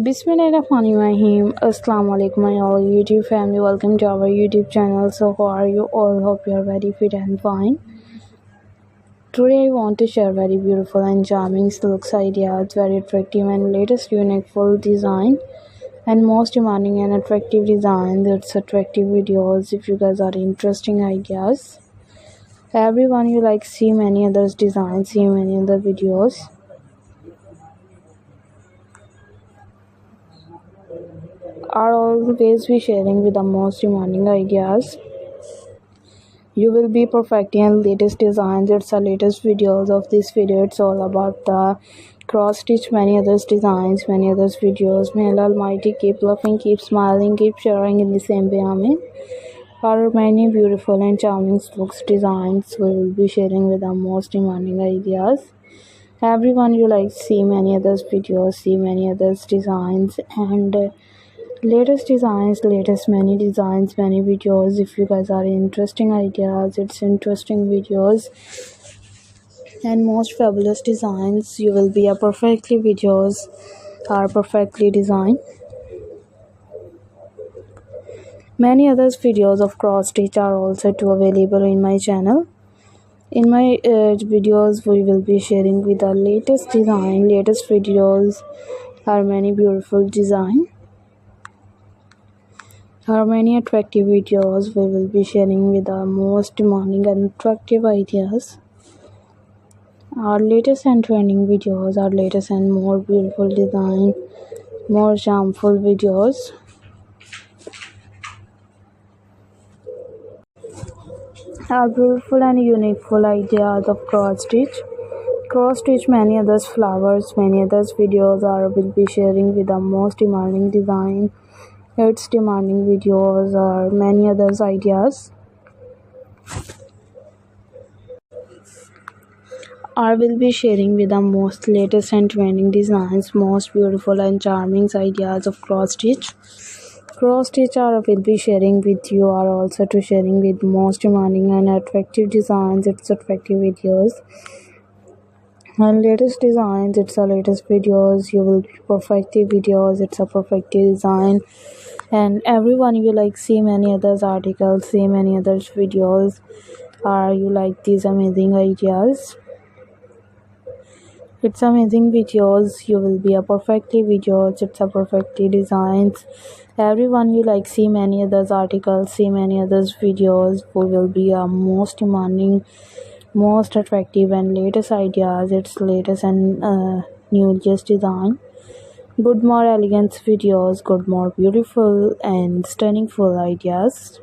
Bismillahirrahmanirrahim. Assalamu alaikum my all YouTube family. Welcome to our YouTube channel. So how are you all? Hope you are very fit and fine. Today I want to share very beautiful and charming looks ideas, very attractive and latest unique full design and most demanding and attractive design. That's attractive videos. If you guys are interesting ideas, everyone you like see many others designs, see many other videos. Are always be sharing with the most demanding ideas. You will be perfecting latest designs. It's the latest videos of this video. It's all about the cross stitch, many others designs, many others videos. May Allah Almighty keep laughing, keep smiling, keep sharing in the same way. Amen. Are many beautiful and charming looks designs we will be sharing with the most demanding ideas. Everyone you like see many others videos, see many others designs and latest designs, latest many designs, many videos. If you guys are interesting ideas, it's interesting videos and most fabulous designs, you will be a perfectly videos are perfectly designed. Many others videos of cross stitch are also too available in my channel. In my videos we will be sharing with the latest design, latest videos are many beautiful design. Are many attractive videos we will be sharing with the most demanding and attractive ideas. Our latest and trending videos, our latest and more beautiful design, more charmful videos. Our beautiful and unique full ideas of cross stitch. Cross stitch, many others flowers, many others videos are will be sharing with the most demanding design. Its demanding videos or many others ideas. I will be sharing with the most latest and trending designs, most beautiful and charming ideas of cross stitch. Cross stitch I will be sharing with you are also to sharing with most demanding and attractive designs. It's attractive videos and latest designs. It's the latest videos. You will be perfectly videos. It's a perfect design. And everyone you like see many others articles, see many others videos. Are you like these amazing ideas? It's amazing videos. You will be a perfectly videos. It's a perfectly designs. Everyone you like see many others articles, see many others videos. We will be a most demanding, most attractive and latest ideas. It's latest and newest design. Good more elegant videos, good more beautiful and stunning full ideas.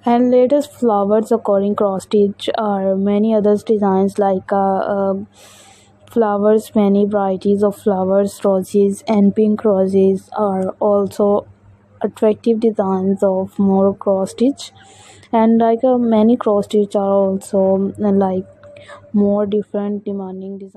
And latest flowers according cross stitch are many others designs like flowers, many varieties of flowers, roses and pink roses are also attractive designs of more cross stitch. And like many cross stitch are also like more different demanding designs.